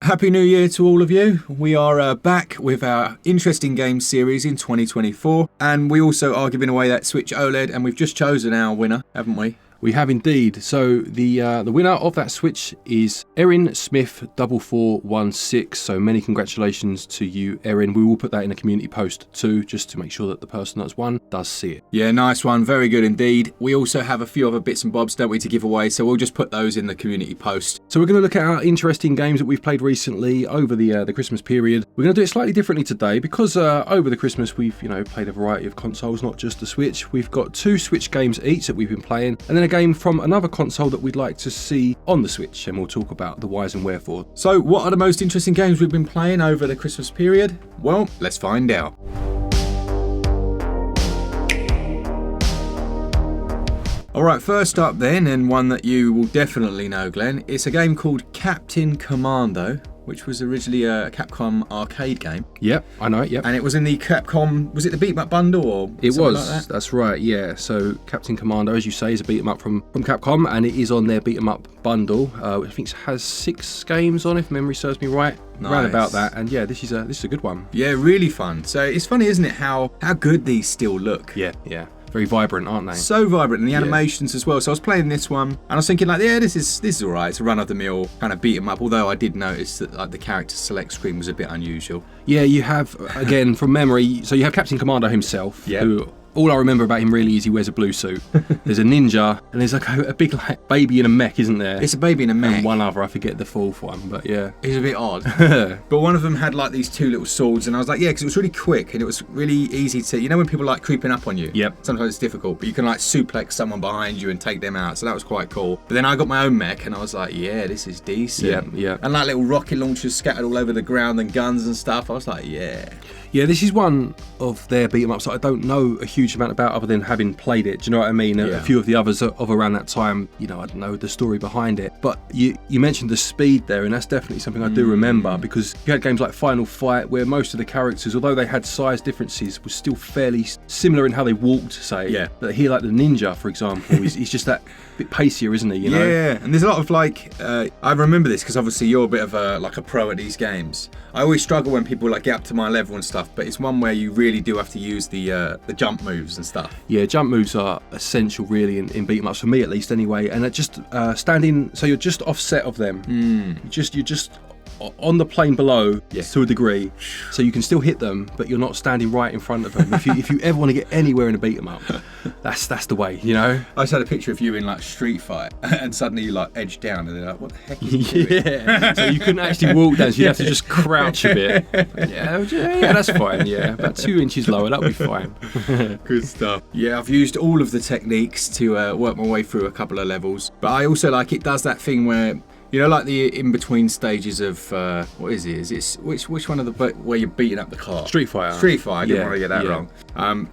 Happy New Year to all of you. We are back with our interesting games series in 2024, and we also are giving away that Switch OLED, and we've just chosen our winner, haven't we? We have indeed. So the winner of that Switch is Erin Smith 4416. So many congratulations to you, Erin. We will put that in a community post too, just to make sure that the person that's won does see it. Yeah, nice one. Very good indeed. We also have a few other bits and bobs, don't we, to give away, so we'll just put those in the community post. So we're going to look at our interesting games that we've played recently over the Christmas period. We're going to do it slightly differently today because over the Christmas we've played a variety of consoles, not just the Switch. We've got 2 Switch games each that we've been playing, and then a game from another console that we'd like to see on the Switch, and we'll talk about the whys and wherefore. So what are the most interesting games we've been playing over the Christmas period? Well, let's find out. Alright, first up then, and one that you will definitely know, Glenn, it's a game called Captain Commando, which was originally a Capcom arcade game. Yep, I know it, yep. And it was in the Capcom, was it the beat 'em up bundle or it something was, like that? That's right, yeah. So Captain Commando, as you say, is a beat 'em up from Capcom, and it is on their beat 'em up bundle, which I think has 6 games on, if memory serves me right. Nice. Round about that, and yeah, this is a good one. Yeah, really fun. So it's funny, isn't it, how good these still look? Yeah. Very vibrant, aren't they? So vibrant, and the animations as well. So I was playing this one, and I was thinking like, yeah, this is alright. It's a run-of-the-mill kind of beat 'em up. Although I did notice that like the character select screen was a bit unusual. Yeah, you have, again, from memory, so you have Captain Commando himself, who... All I remember about him really is he wears a blue suit. There's a ninja, and there's like a big like baby in a mech, isn't there? It's a baby in a mech. And one other, I forget the fourth one, but yeah. It's a bit odd. But one of them had like these 2 little swords, and I was like, yeah, because it was really quick, and it was really easy to, when people like creeping up on you? Yep. Sometimes it's difficult, but you can like suplex someone behind you and take them out, so that was quite cool. But then I got my own mech, and I was like, yeah, this is decent. Yeah. And like little rocket launchers scattered all over the ground and guns and stuff. I was like, yeah. Yeah, this is one of their beat 'em ups that I don't know a huge amount about other than having played it. Do you know what I mean? A few of the others of around that time, I don't know the story behind it. But you mentioned the speed there, and that's definitely something I do remember, because you had games like Final Fight where most of the characters, although they had size differences, were still fairly similar in how they walked, say. Yeah. But here, like the ninja, for example, he's just that bit pacier, isn't he? Yeah, and there's a lot of like, I remember this because obviously you're a bit of a pro at these games. I always struggle when people like get up to my level and stuff, but it's one where you really do have to use the jump moves and stuff. Yeah, jump moves are essential really in beat 'em ups, for me at least anyway, and just standing, so you're just offset of them. You're just on the plane below to a degree, so you can still hit them, but you're not standing right in front of them. If you ever want to get anywhere in a beat 'em up, that's the way, I just had a picture of you in like Street Fight, and suddenly you like edge down, and they're like, what the heck is he doing? Yeah, so you couldn't actually walk down, so you'd have to just crouch a bit. Yeah, that's fine. Yeah, about 2 inches lower, that'll be fine. Good stuff. Yeah, I've used all of the techniques to work my way through a couple of levels, but I also like it does that thing where, like the in-between stages of, what is it? Is it which one of the, where you're beating up the car? Street Fighter. I didn't want to get that wrong.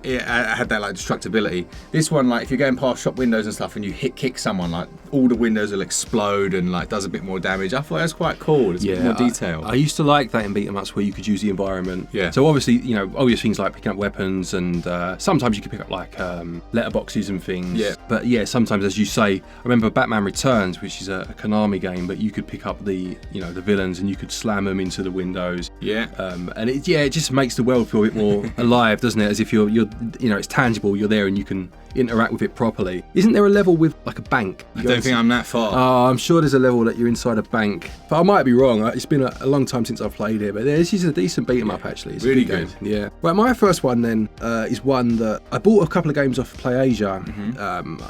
It had that like destructibility. This one, like if you're going past shop windows and stuff and you kick someone, like all the windows will explode and like does a bit more damage. I thought that's quite cool. It's a bit more detail. I used to like that in beat 'em ups where you could use the environment. Yeah. So obviously, obvious things like picking up weapons, and sometimes you could pick up like letterboxes and things. Yeah. But yeah, sometimes, as you say, I remember Batman Returns, which is a Konami game, but you could pick up the the villains and you could slam them into the windows. Yeah. And it just makes the world feel a bit more alive, doesn't it? As if you're it's tangible, you're there and you can interact with it properly. Isn't there a level with like a bank? I don't think I'm that far. Oh, I'm sure there's a level that you're inside a bank, but I might be wrong. It's been a long time since I've played it, but this is a decent beat 'em up actually. It's really a good game. Yeah. Right, my first one then is one that I bought a couple of games off PlayAsia.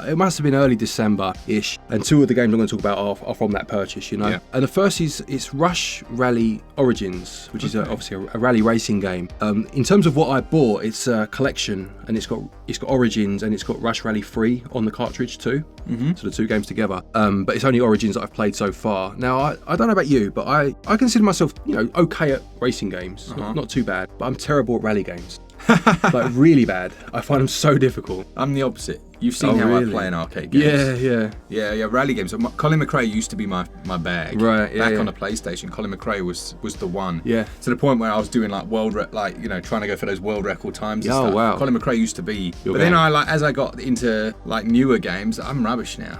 It must have been early December-ish, and 2 of the games I'm going to talk about are from that purchase. Yeah. And the first it's Rush Rally Origins, which is obviously a rally racing game. In terms of what I bought, it's a collection, and it's got Origins and it's got Rush Rally 3 on the cartridge too. So the 2 games together. But it's only Origins that I've played so far. Now I don't know about you, but I consider myself okay at racing games, not too bad. But I'm terrible at rally games. Like really bad. I find them so difficult. I'm the opposite. You've seen Oh, how really? I play in arcade games. Yeah. Rally games. Colin McRae used to be my bag. Right, yeah, Back yeah. on the PlayStation, Colin McRae was the one. Yeah. To the point where I was doing like trying to go for those world record times and Oh, stuff. wow. Colin McRae used to be. Your But then gang. as I got into like newer games, I'm rubbish now.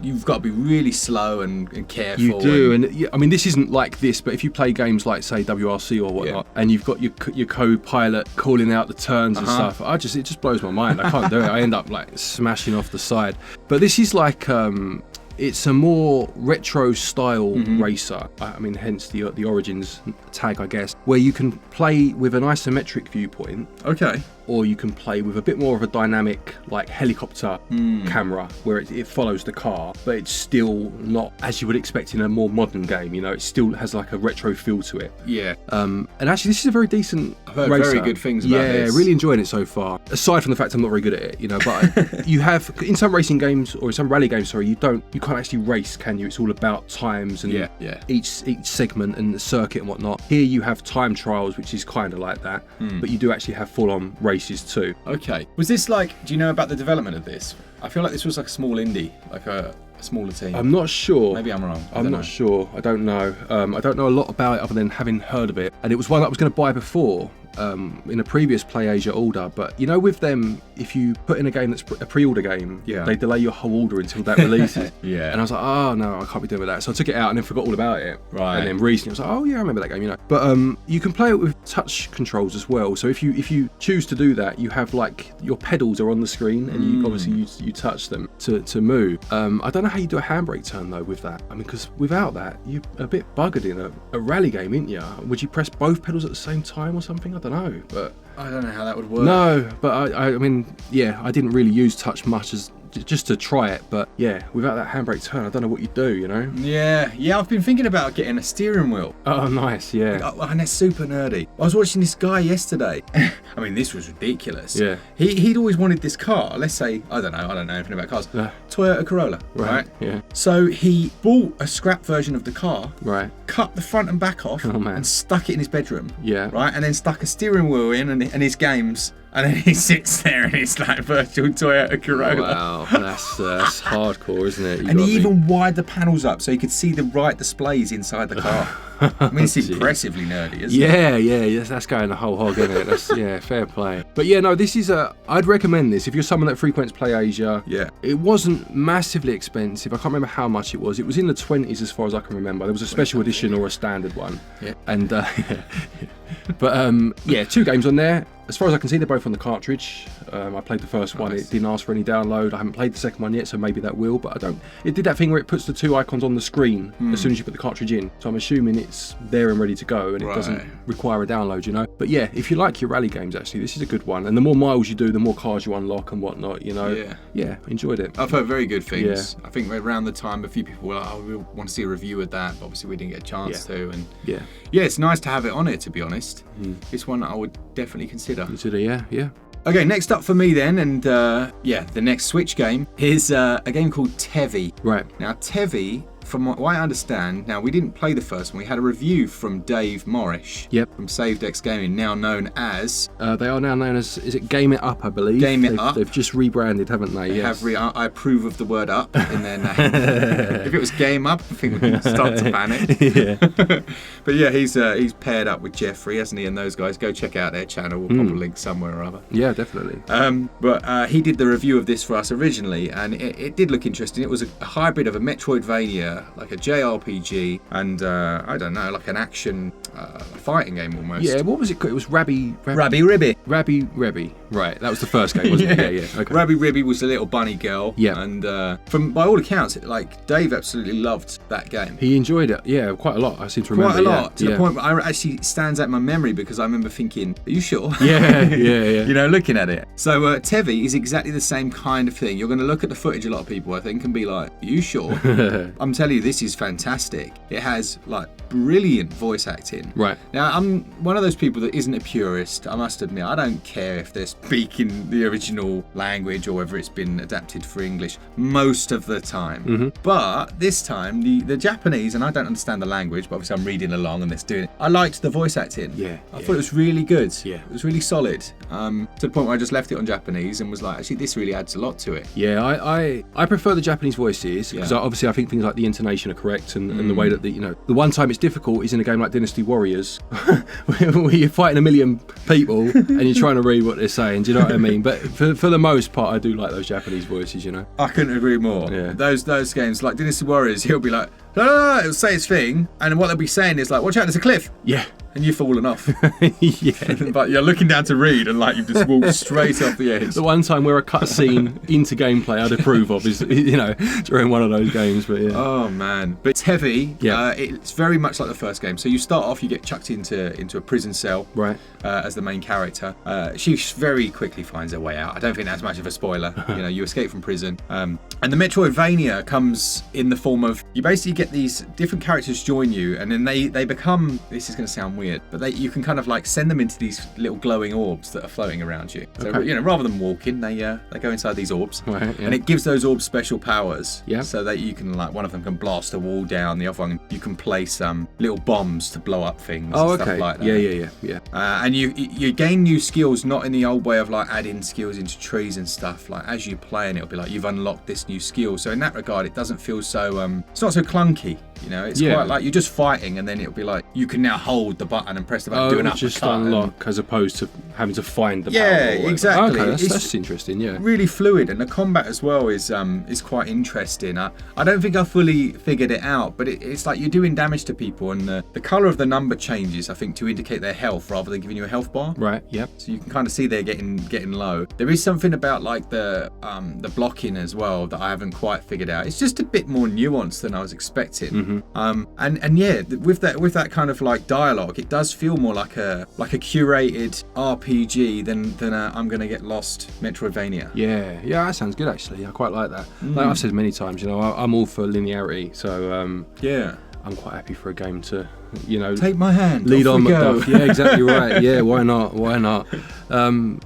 You've got to be really slow and careful. You do, and I mean, this isn't like this, but if you play games like, say, WRC or whatnot, and you've got your co-pilot calling out the turns and stuff, it just blows my mind. I can't do it. I end up like smashing off the side. But this is like it's a more retro style racer. I mean, hence the Origins tag, I guess, where you can play with an isometric viewpoint. Okay. Or you can play with a bit more of a dynamic, like helicopter camera, where it follows the car, but it's still not as you would expect in a more modern game. You know, it still has like a retro feel to it. Yeah. And actually, this is a very decent I've heard racer. very good things about this. Yeah, really enjoying it so far. Aside from the fact I'm not very good at it, you know, but you have in some racing games or in some rally games, you can't actually race, can you? It's all about times and each segment and the circuit and whatnot. Here you have time trials, which is kind of like that, but you do actually have full-on races too. Okay. Was this like? Do you know about the development of this? I feel like this was like a small indie, like a smaller team. I'm not sure. Maybe I'm wrong. I'm not sure. I don't know. I don't know a lot about it other than having heard of it. And it was one that I was going to buy before. In a previous PlayAsia order, but you know, with them, if you put in a game that's a pre-order game, they delay your whole order until that releases. And I was like, oh no, I can't be doing with that. So I took it out and then forgot all about it. Right. And then recently I was like, oh yeah, I remember that game, you know. But you can play it with touch controls as well. So if you choose to do that, you have like your pedals are on the screen and you obviously you touch them to move. I don't know how you do a handbrake turn though with that. I mean, because without that, you're a bit buggered in a rally game, ain't you? Would you press both pedals at the same time or something? I don't know, but I don't know how that would work. No, but I mean, yeah, I didn't really use touch much as just to try it, but yeah, without that handbrake turn, I don't know what you'd do, you know? Yeah, I've been thinking about getting a steering wheel. Oh, nice, yeah. And it's super nerdy. I was watching this guy yesterday. I mean, this was ridiculous. Yeah. He'd always wanted this car. Let's say, I don't know anything about cars. Toyota Corolla, right? Yeah. So he bought a scrap version of the car, Right. cut the front and back off, and stuck it in his bedroom. Yeah. Right, and then stuck a steering wheel in and his games. And then he sits there and it's like virtual Toyota Corolla. Wow, that's hardcore, isn't it? And he even wired the panels up so he could see the right displays inside the car. I mean, it's impressively nerdy, isn't it? Yeah, that's going the whole hog, isn't it? That's fair play. But yeah, no, this is I'd recommend this if you're someone that frequents PlayAsia. Yeah. It wasn't massively expensive. I can't remember how much it was. It was in the 20s as far as I can remember. There was a special edition or a standard one. Yeah. And but yeah, 2 games on there. As far as I can see, they're both on the cartridge. I played the first one. It didn't ask for any download. I haven't played the second one yet, so maybe that will. But I don't. It did that thing where it puts the 2 icons on the screen as soon as you put the cartridge in. So I'm assuming it's there and ready to go, and it doesn't require a download, you know. But yeah, if you like your rally games, actually, this is a good one. And the more miles you do, the more cars you unlock and whatnot, you know. Yeah, enjoyed it. I've heard very good things. I think around the time a few people were like, oh, we want to see a review of that, but obviously we didn't get a chance to. And yeah, it's nice to have it on it, to be honest. It's one that I would definitely consider. Yeah. Okay, next up for me then, and the next Switch game is a game called Tevi. Right. Now, Tevi, from what I understand, now we didn't play the first one. We had a review from Dave Morrish from SaveDex Gaming, now known as... they are now known as, is it Game It Up, I believe? Game It Up. They've just rebranded, haven't they? I approve of the word up in their name. If it was Game Up, I think we could start to panic. But yeah, he's paired up with Jeffrey, hasn't he, and those guys. Go check out their channel. We'll pop a link somewhere or other. Yeah, definitely. But he did the review of this for us originally, and it did look interesting. It was a hybrid of a Metroidvania, like a JRPG, and I don't know, like an action fighting game almost. Yeah, what was it called? It was Rabby Ribby. Right, that was the first game, wasn't it? Yeah. Okay. Rabby Ribby was a little bunny girl. Yeah. And by all accounts, Dave absolutely loved that game. He enjoyed it, yeah, quite a lot. I seem to remember. Quite a lot, to the point where it actually stands out in my memory because I remember thinking, are you sure? Yeah. You know, looking at it. So Tevi is exactly the same kind of thing. You're going to look at the footage, a lot of people, I think, and be like, are you sure? I'm telling tell you this is fantastic. It has like brilliant voice acting. Right. Now, I'm one of those people that isn't a purist. I must admit, I don't care if they're speaking the original language or whether it's been adapted for English most of the time. But this time, the Japanese, and I don't understand the language, but obviously I'm reading along and it's doing it. I liked the voice acting. Yeah. I thought it was really good. Yeah. It was really solid. To the point where I just left it on Japanese and was like, actually, this really adds a lot to it. Yeah, I prefer the Japanese voices because obviously I think things like the intonation are correct and the way that the one time it's difficult is in a game like Dynasty Warriors where you're fighting a million people and you're trying to read what they're saying. Do you know what I mean? But for the most part, I do like those Japanese voices. I couldn't agree more. Yeah. Those games like Dynasty Warriors, he'll be like, it'll say his thing, and what they'll be saying is like, watch out, there's a cliff. Yeah. And you've fallen off. Yeah. But you're looking down to read and like you've just walked straight off the edge. The one time where a cutscene into gameplay I'd approve of is, during one of those games. But yeah. Oh man. But Tevi, it's very much like the first game. So you start off, you get chucked into a prison cell. Right. As the main character. She very quickly finds her way out. I don't think that's much of a spoiler. You escape from prison. And the Metroidvania comes in the form of, you basically get these different characters join you, and then they become, this is going to sound weird, but you can kind of like send them into these little glowing orbs that are floating around you. So rather than walking, they go inside these orbs, right, and it gives those orbs special powers. Yeah. So that you can, like, one of them can blast a wall down, the other one you can place little bombs to blow up things. Oh, and okay. Stuff like that. Yeah. And you gain new skills, not in the old way of like adding skills into trees and stuff. Like as you play, and it'll be like you've unlocked this new skill. So in that regard, it doesn't feel so it's not so clunky. It's quite like you're just fighting, and then it'll be like you can now hold the button and press the button, do an uppercut. Just unlock as opposed to having to find the power. Yeah, exactly. Okay, that's interesting. Yeah, really fluid, and the combat as well is quite interesting. I don't think I fully figured it out, but it's like you're doing damage to people, and the color of the number changes, I think, to indicate their health rather than giving you a health bar. Right. Yep. So you can kind of see they're getting low. There is something about like the blocking as well that I haven't quite figured out. It's just a bit more nuanced than I was expecting. And yeah, with that kind of like dialogue, it does feel more like a curated RPG than I'm gonna get lost Metroidvania. Yeah, that sounds good actually. I quite like that. Like I've said many times, I'm all for linearity. So yeah. I'm quite happy for a game to, take my hand, lead on go. Macduff. Yeah, exactly right. Yeah, why not?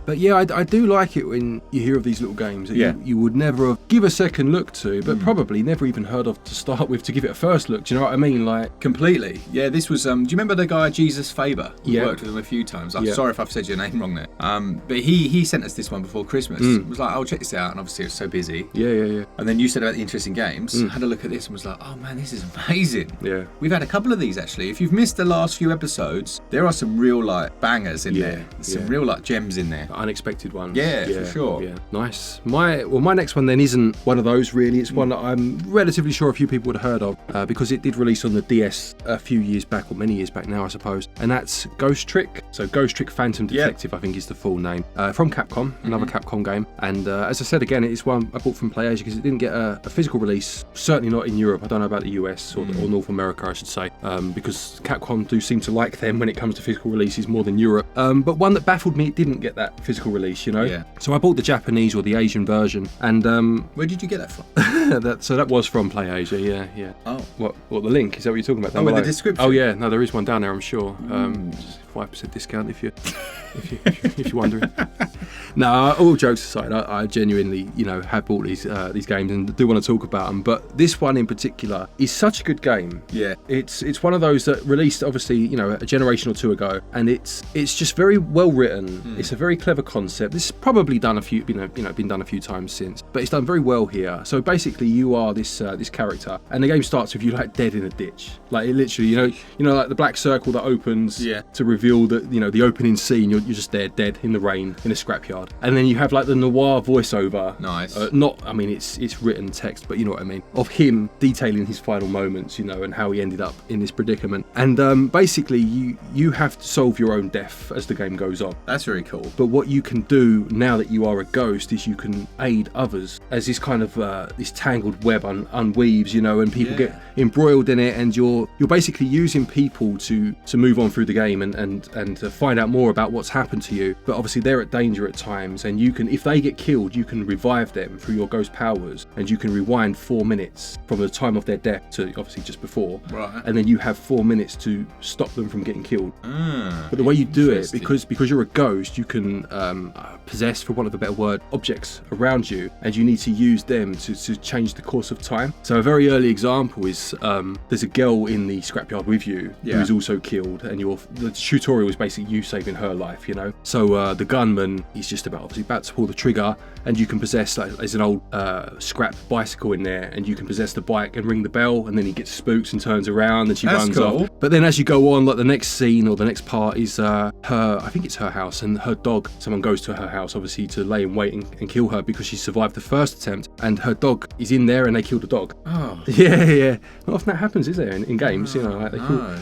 But yeah, I do like it when you hear of these little games that you would never have give a second look to, but probably never even heard of to start with to give it a first look. Do you know what I mean? Like completely. Yeah, this was. Do you remember the guy Jesus Faber? Yeah. Worked with him a few times. I'm sorry if I've said your name wrong there. But he sent us this one before Christmas. Was like, check this out, and obviously it was so busy. Yeah. And then you said about the interesting games. Had a look at this and was like, oh man, this is amazing. Yeah. We've had a couple of these actually. If you've missed the last few episodes, there are some real like bangers in there. Some real like gems in there. Unexpected ones. Yeah, for sure. Yeah, nice. My next one then isn't one of those really. It's one that I'm relatively sure a few people would have heard of because it did release on the DS a few years back, or many years back now, I suppose. And that's Ghost Trick. So Ghost Trick Phantom Detective, I think is the full name. From Capcom, another Capcom game. And as I said again, it is one I bought from PlayAsia because it didn't get a physical release. Certainly not in Europe. I don't know about the US or North America, I should say, because Capcom do seem to like them when it comes to physical releases more than Europe. But one that baffled me, it didn't get that physical release, Yeah. So I bought the Japanese or the Asian version, and where did you get that from? that was from PlayAsia, yeah. Oh, what the link? Is that what you're talking about? With the description. Oh yeah, no, there is one down there, I'm sure. 5% discount if you're wondering. No, all jokes aside, I genuinely, have bought these games and do want to talk about them. But this one in particular is such a good game. Yeah, it's one of those that released obviously, a generation or two ago, and it's just very well written. It's a very clever concept. This is probably done been done a few times since, but it's done very well here. So basically, you are this character, and the game starts with you like dead in a ditch. Like it literally, like the black circle that opens to reveal that the opening scene. You're just there dead in the rain in a scrapyard, and then you have like the noir voiceover. Nice. It's written text, but you know what I mean, of him detailing his final moments, and how he ended up in this predicament. And basically, you have to solve your own death as the game goes on. That's very cool. But what you can do now that you are a ghost is you can aid others as this kind of this tangled web unweaves, and people get embroiled in it, and you're basically using people to move on through the game and and to find out more about what's happened to you. But obviously they're at danger at times, and you can, if they get killed, you can revive them through your ghost powers, and you can rewind 4 minutes from the time of their death to obviously just before. Right. And then you have 4 minutes to stop them from getting killed. But the way you do it, because you're a ghost, you can possess, for want of a better word, objects around you, and you need to use them to change the course of time. So a very early example is there's a girl in the scrapyard with you who is also killed, and the tutorial is basically you saving her life, you know. So the gunman is just about to pull the trigger, and you can possess, like, there's an old scrap bicycle in there, and you can possess the bike and ring the bell, and then he gets spooked and turns around and she runs off. But then as you go on, like the next scene or the next part is I think it's her house, and her dog, someone goes to her house obviously to lay in wait and kill her because she survived the first attempt, and her dog is in there and they kill the dog. Oh. Yeah. Not often that happens, is there, in games? You know, like they kill.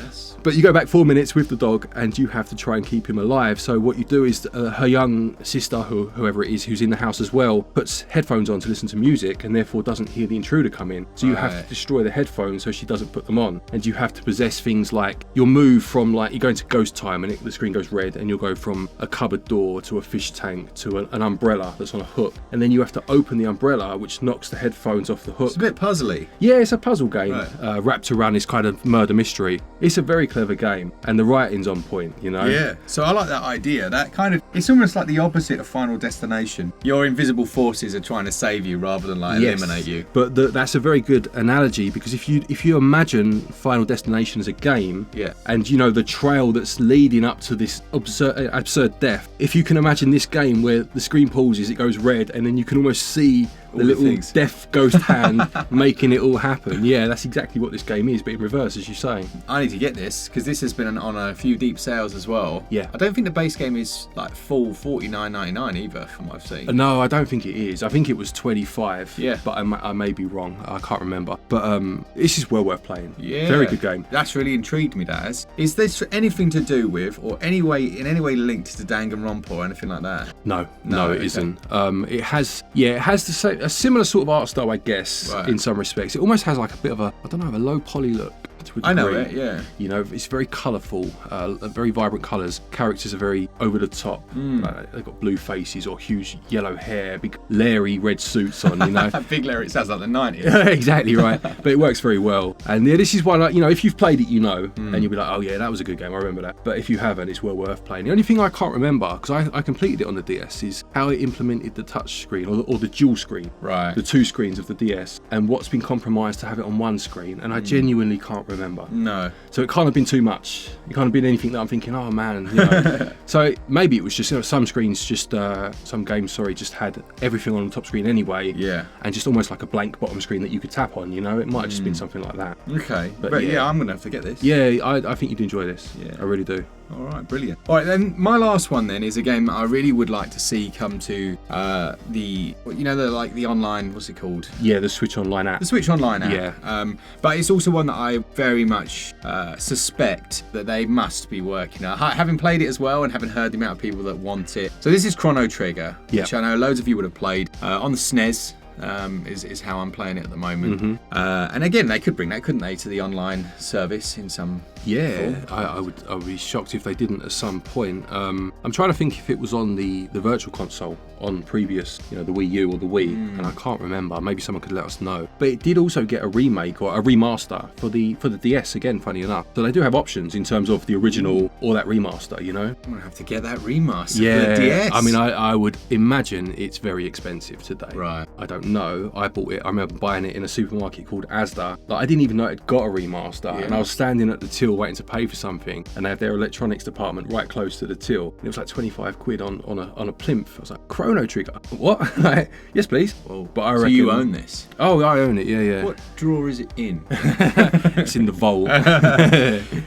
But you go back 4 minutes with the dog, and you have to try and keep him alive. So what you do is her young sister, whoever it is, who's in the house as well, puts headphones on to listen to music, and therefore doesn't hear the intruder come in. So you have to destroy the headphones so she doesn't put them on. And you have to possess things like, you'll move from, like, you go into ghost time and the screen goes red, and you'll go from a cupboard door to a fish tank to an umbrella that's on a hook. And then you have to open the umbrella, which knocks the headphones off the hook. It's a bit puzzly. Yeah, it's a puzzle game wrapped around this kind of murder mystery. It's a very clever game, and the writing's on point, you know? Yeah, so I like that idea. That kind of, it's almost like the opposite of Final Destination. Your invisible forces are trying to save you rather than eliminate you. But that's a very good analogy, because if you imagine Final Destination as a game, and you know the trail that's leading up to this absurd death, if you can imagine this game where the screen pauses, it goes red, and then you can almost see the little death ghost hand making it all happen. Yeah, that's exactly what this game is, but in reverse, as you say. I need to get this, because this has been on a few deep sales as well. Yeah. I don't think the base game is like full $49.99 either, from what I've seen. No, I don't think it is. I think it was 25. Yeah. But I may be wrong. I can't remember. But this is well worth playing. Yeah. Very good game. That's really intrigued me, Daz. Is this anything to do with, or in any way linked to Danganronpa or anything like that? No, it isn't. It has a similar sort of art style, I guess, in some respects. It almost has like a bit of a low poly look. I know it, yeah. You know, it's very colourful, very vibrant colours. Characters are very over the top. They've got blue faces or huge yellow hair, big Larry red suits on, you know. Big Larry, it sounds like the 90s. Exactly right. But it works very well. And yeah, this is one, you know, if you've played it, you know, and you'll be like, oh yeah, that was a good game, I remember that. But if you haven't, it's well worth playing. The only thing I can't remember, because I completed it on the DS, is how it implemented the touch screen or the dual screen. Right. The two screens of the DS, and what's been compromised to have it on one screen. And I genuinely can't remember. No. So it can't have been too much. It can't have been anything that I'm thinking, oh man, you know. So maybe it was just, you know, some screens just, some games, just had everything on the top screen anyway. Yeah. And just almost like a blank bottom screen that you could tap on, you know. It might have just been something like that. Okay. But yeah, I'm going to have to get this. Yeah, I think you'd enjoy this. Yeah. I really do. All right, brilliant. All right, then my last one then is a game that I really would like to see come to the online, what's it called? Yeah, the Switch Online app. The Switch Online app. Yeah. But it's also one that I very much suspect that they must be working on. Having played it as well and having heard the amount of people that want it. So this is Chrono Trigger, which I know loads of you would have played on the SNES. Is how I'm playing it at the moment. And again, they could bring that, couldn't they, to the online service in some form? I would be shocked if they didn't at some point. I'm trying to think if it was on the virtual console on previous, you know, the Wii U or the Wii, and I can't remember. Maybe someone could let us know. But it did also get a remake or a remaster for the DS again, funny enough. So they do have options in terms of the original or that remaster, you know. I'm gonna have to get that remaster for the DS. I mean, I would imagine it's very expensive today. Right. I don't know. I bought it. I remember buying it in a supermarket called Asda. Like, I didn't even know it got a remaster, and I was standing at the till waiting to pay for something, and they have their electronics department right close to the till. And it was like 25 quid on a plinth. I was like, Chrono Trigger. What? Like, yes, please. Well, but I reckon. So you own this? Oh, I own it. Yeah. What drawer is it in? It's in the vault.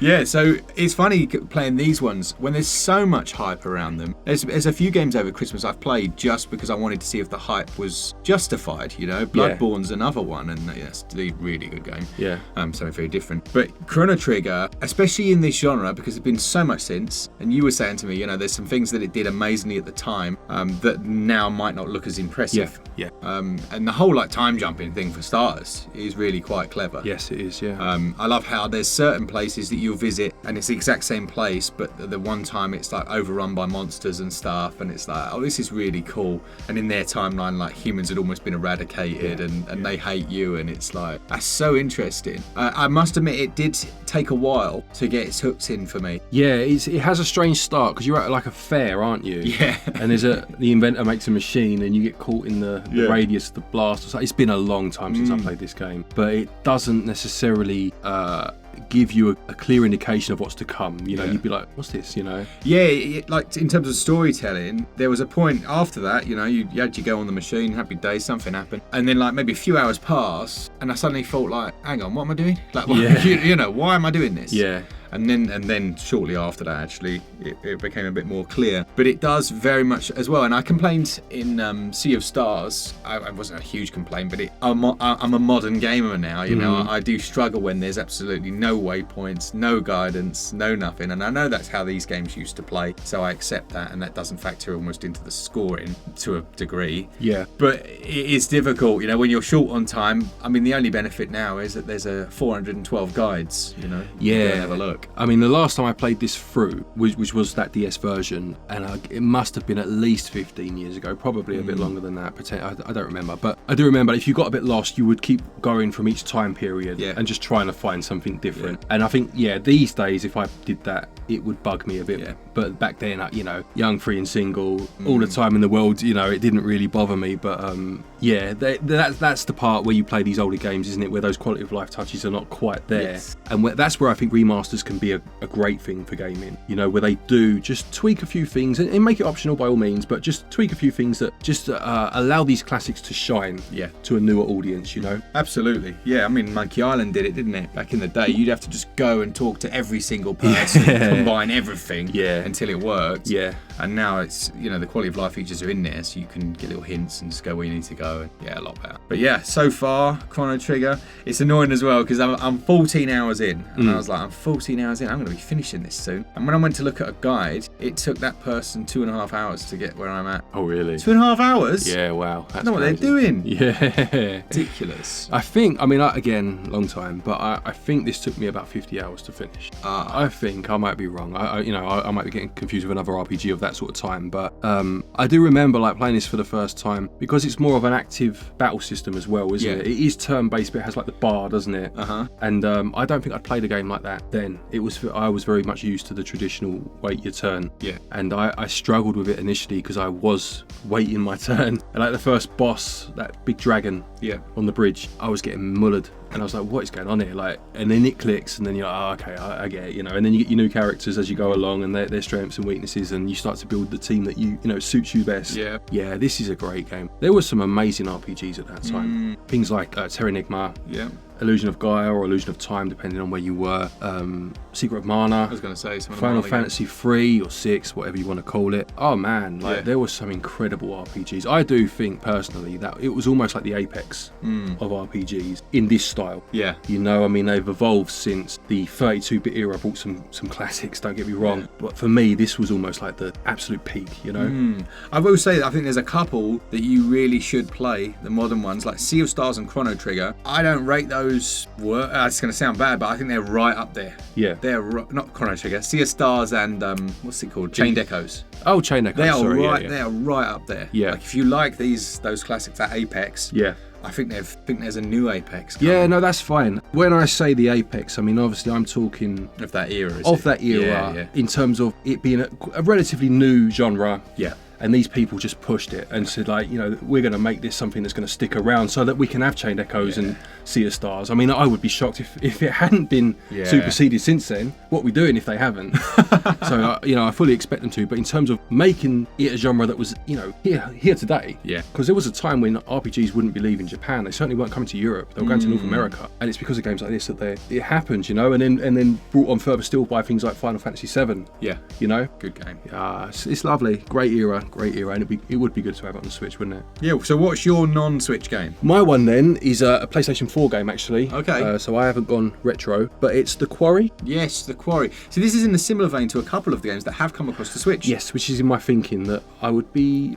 Yeah. So it's funny playing these ones when there's so much hype around them. There's a few games over Christmas I've played just because I wanted to see if the hype was justified. terrified. You know, Bloodborne's another one, and that's a really good game. Yeah. So very different. But Chrono Trigger, especially in this genre, because there's been so much since, and you were saying to me, you know, there's some things that it did amazingly at the time that now might not look as impressive. Yeah. And the whole like time jumping thing for starters is really quite clever. Yes, it is. Yeah. I love how there's certain places that you'll visit and it's the exact same place, but the one time it's like overrun by monsters and stuff, and it's like, oh, this is really cool. And in their timeline, like humans had almost been eradicated, and they hate you, and it's like, that's so interesting. I must admit, it did take a while to get its hooks in for me. Yeah, it has a strange start because you're at like a fair, aren't you? Yeah. And there's the inventor makes a machine, and you get caught in the radius of the blast. It's been a long time since I played this game, but it doesn't necessarily give you a clear indication of what's to come. You know, you'd be like, what's this, you know? Yeah, like in terms of storytelling, there was a point after that, you know, you had to go on the machine, happy day, something happened. And then like maybe a few hours pass, and I suddenly thought like, hang on, what am I doing? Like, you know, why am I doing this? Yeah. And then shortly after that, actually, it became a bit more clear. But it does very much as well. And I complained in Sea of Stars. I wasn't a huge complaint, but I'm a modern gamer now. You know, I do struggle when there's absolutely no waypoints, no guidance, no nothing. And I know that's how these games used to play, so I accept that. And that doesn't factor almost into the scoring to a degree. Yeah. But it is difficult, you know, when you're short on time. I mean, the only benefit now is that there's a 412 guides. You know, yeah. Have a look. I mean, the last time I played this through, which was that DS version, and it must have been at least 15 years ago, probably a bit longer than that. I don't remember, but I do remember if you got a bit lost, you would keep going from each time period and just trying to find something different. And I think, these days, if I did that, it would bug me a bit. Yeah. But back then, you know, young, free and single, all the time in the world, you know, it didn't really bother me. But that's the part where you play these older games, isn't it? Where those quality of life touches are not quite there. Yes. And that's where I think remasters can be a great thing for gaming, you know, where they do just tweak a few things and make it optional by all means, but just tweak a few things that just allow these classics to shine to a newer audience, you know. Absolutely. Yeah, I mean, Monkey Island did it, didn't it? Back in the day, you'd have to just go and talk to every single person, combine everything until it worked. Yeah. And now it's, you know, the quality of life features are in there, so you can get little hints and just go where you need to go. And a lot better. But yeah, so far, Chrono Trigger, it's annoying as well because I'm 14 hours in, and I was like, I'm 14 hours in, I'm going to be finishing this soon. And when I went to look at a guide, it took that person 2.5 hours to get where I'm at. Oh, really? 2.5 hours? Yeah, wow. That's I know what they're doing. Yeah. Ridiculous. I think, I mean, again, long time, but I think this took me about 50 hours to finish. I think I might be wrong. I might be getting confused with another RPG of that sort of time, but I do remember like playing this for the first time because it's more of an active battle system as well, isn't it? It is turn-based, but it has like the bar, doesn't it? And I don't think I'd played a game like that then. I was very much used to the traditional wait your turn. Yeah. And I struggled with it initially because I was waiting my turn. And like the first boss, that big dragon on the bridge, I was getting mullered. And I was like, what is going on here? Like, and then it clicks, and then you're like, oh, okay, I get it, you know. And then you get your new characters as you go along, and their strengths and weaknesses, and you start to build the team that you know suits you best. Yeah. Yeah, this is a great game. There were some amazing RPGs at that time. Things like Terranigma. Yeah. Illusion of Gaia or Illusion of Time, depending on where you were. Secret of Mana. I was going to say Final Fantasy 3 or 6, whatever you want to call it. Oh man, there were some incredible RPGs. I do think personally that it was almost like the apex of RPGs in this style. Yeah. You know, I mean, they've evolved since the 32-bit era. Brought some classics. Don't get me wrong, but for me, this was almost like the absolute peak. You know. I will say that I think there's a couple that you really should play. The modern ones, like Sea of Stars and Chrono Trigger. I don't rate those. It's going to sound bad, but I think they're right up there. Yeah. They're not Chrono Trigger. Sea of Stars and what's it called? Chained Echoes. Oh, Chained Echoes. They are right. They are right up there. Yeah. Like if you like those classics, that Apex. Yeah. I think there's a new Apex coming. Yeah, no, that's fine. When I say the Apex, I mean obviously I'm talking of that era. In terms of it being a relatively new genre. Yeah. And these people just pushed it and said, like, you know, we're going to make this something that's going to stick around so that we can have Chained Echoes and Sea of Stars. I mean, I would be shocked if it hadn't been superseded since then. What are we doing if they haven't? So, you know, I fully expect them to. But in terms of making it a genre that was, you know, here today, because there was a time when RPGs wouldn't be leaving Japan. They certainly weren't coming to Europe. They were going to North America. And it's because of games like this that it happened, you know, and then brought on further still by things like Final Fantasy 7. Yeah. You know? Good game. Yeah, it's lovely. Great era. great era, and it would be good to have it on the Switch, wouldn't it? Yeah, so what's your non-Switch game? My one then is a PlayStation 4 game, actually. Okay. So I haven't gone retro, but it's the Quarry. Yes, the Quarry. So this is in a similar vein to a couple of the games that have come across the Switch. Yes, which is in my thinking that I would be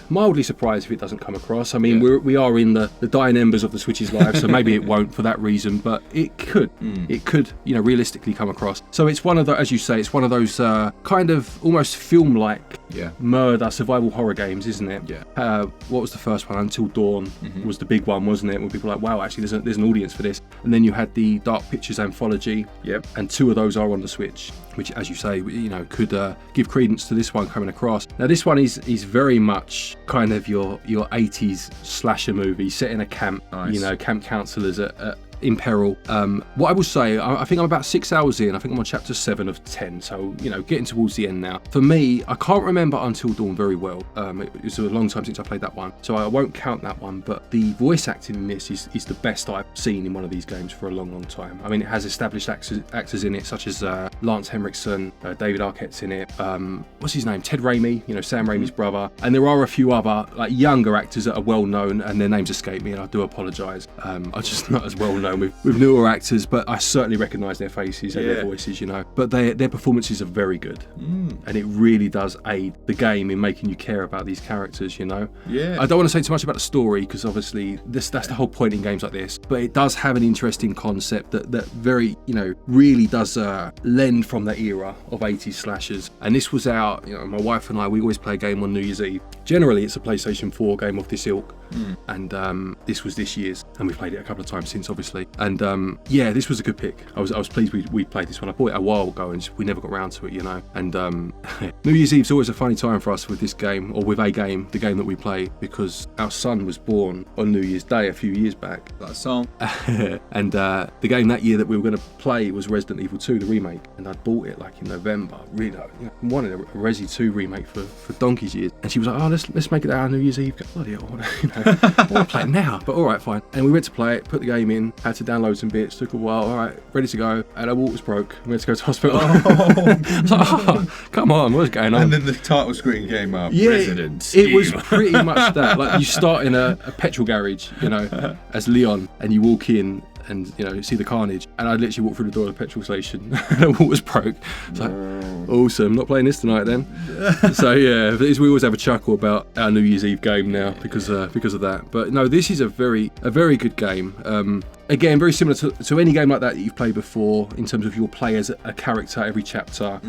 mildly surprised if it doesn't come across. I mean, we are in the dying embers of the Switch's life, so maybe it won't for that reason, but it could. It could, realistically come across. So it's one of the, as you say, it's one of those kind of almost film-like murder survival horror games, isn't it? Yeah. What was the first one? Until Dawn was the big one, wasn't it? When people were like, wow, actually, there's an audience for this. And then you had the Dark Pictures anthology. Yep. And 2 of those are on the Switch, which, as you say, could give credence to this one coming across. Now, this one is very much kind of your 80s slasher movie set in a camp. Nice. Camp counselors in peril. What I will say, I think I'm about 6 hours in. I think I'm on chapter 7 of 10, so getting towards the end now. For me, I can't remember Until Dawn very well. It was a long time since I played that one, so I won't count that one, but the voice acting in this is the best I've seen in one of these games for a long time. I mean, it has established actors in it, such as Lance Henriksen, David Arquette's in it, what's his name, Ted Raimi, Sam Raimi's brother, and there are a few other like younger actors that are well known, and their names escape me, and I do apologise. I'm just not as well known with newer actors, but I certainly recognise their faces and their voices, But their performances are very good, and it really does aid the game in making you care about these characters, Yeah. I don't want to say too much about the story because obviously that's the whole point in games like this, but it does have an interesting concept that very, really does lend from that era of 80s slashers. And this was out, my wife and I, we always play a game on New Year's Eve. Generally, it's a PlayStation 4 game of this ilk. And this was this year's, and we've played it a couple of times since, obviously. And this was a good pick. I was pleased we played this one. I bought it a while ago, and we never got around to it, And New Year's Eve's always a funny time for us with this game, or with a game, the game that we play, because our son was born on New Year's Day a few years back. That song. And the game that year that we were going to play was Resident Evil 2, the remake, and I bought it like in November. Really, wanted a Resi 2 remake for donkey's years, and she was like, "Oh, let's make it our New Year's Eve." Bloody hell, I want to play it now, but all right, fine. And we went to play it, put the game in, had to download some bits, took a while. All right, ready to go, and our water's broke. We had to go to hospital. I was like, come on, what's going on? And then the title screen came up. Yeah, Resident it was Evil. pretty much that. Like, you start in a petrol garage, as Leon, and you walk in and see the carnage, and I literally walked through the door of the petrol station and the water's broke. It's like, awesome, not playing this tonight then. So yeah, we always have a chuckle about our New Year's Eve game now because of that. But no, this is a very good game. Again, very similar to any game like that you've played before, in terms of you'll play as a character every chapter.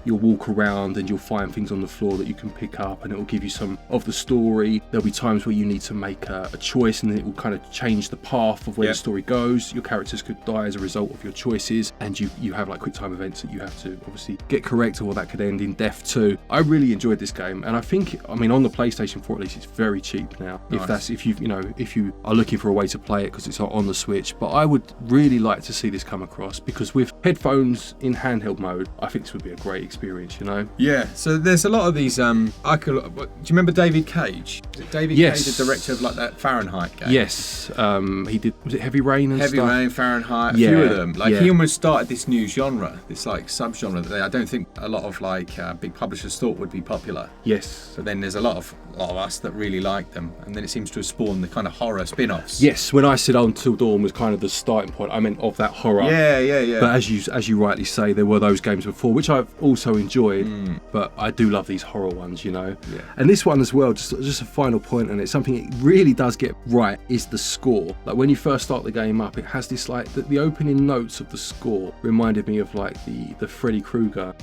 You'll walk around and you'll find things on the floor that you can pick up, and it will give you some of the story. There'll be times where you need to make a choice, and then it will kind of change the path of where the story goes. Your characters could die as a result of your choices, and you have like quick time events that you have to obviously get correct, or that could end in death too. I really enjoyed this game, and I think, on the PlayStation 4 at least, it's very cheap now. Nice. If you are looking for a way to play it, because it's on the Switch. But I would really like to see this come across, because with headphones in handheld mode, I think this would be a great experience, Yeah, so there's a lot of these, do you remember David Cage? Is it David Cage, the director of like that Fahrenheit game? Yes, he did, was it Heavy Rain and Heavy stuff? Rain, Fahrenheit, a few of them. He almost started this new genre, this like sub-genre that I don't think a lot of big publishers thought would be popular. Yes. But then there's a lot of us that really like them, and then it seems to have spawned the kind of horror spin-offs. Yes, when I said Until Dawn was kind of the starting point, I meant of that horror. Yeah. But as you rightly say, there were those games before, which I've also enjoyed, but I do love these horror ones, Yeah. And this one as well, just a final point, and it's something it really does get right, is the score. Like, when you first start the game up, it has this like, the opening notes of the score reminded me of like the Freddy Krueger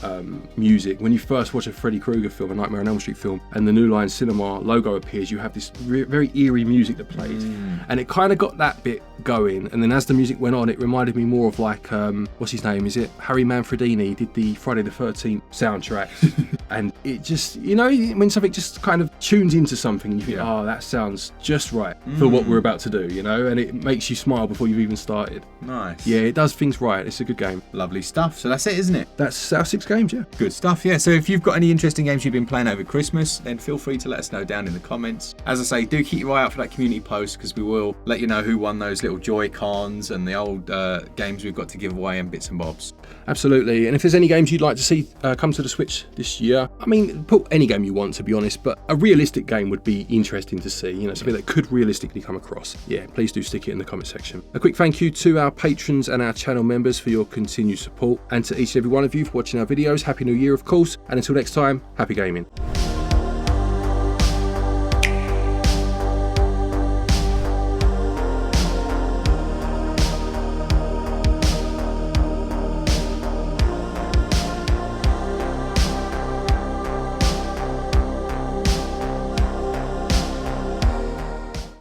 music. When you first watch a Freddy Krueger film, a Nightmare on Elm Street film, and the New Line Cinema logo appears, you have this very eerie music that plays, and it kind of got that bit going. And then as the music went on, it reminded me more of like what's his name? Is it Harry Manfredini? Did the Friday the 13th soundtrack, and it just when something just kind of tunes into something, and you think, oh, that sounds just right for what we're about to do, and it makes you smile before you've even started. Nice. Yeah, it does things right. It's a good game. Lovely stuff. So that's it, isn't it? That's our 6 games, yeah. Good stuff, yeah. So if you've got any interesting games you've been playing over Christmas, then feel free to let us know down in the comments. As I say, do keep your eye out for that community post, because we will let you know who won those little Joy-Cons and the old games we've got to give away and bits and bobs. Absolutely. And if there's any games you'd like to see come to the Switch this year, future. I mean, put any game you want, to be honest, but a realistic game would be interesting to see, you know, something that could realistically come across. Yeah, please do stick it in the comment section. A quick thank you to our patrons and our channel members for your continued support, and to each and every one of you for watching our videos. Happy New Year, of course, and until next time, happy gaming.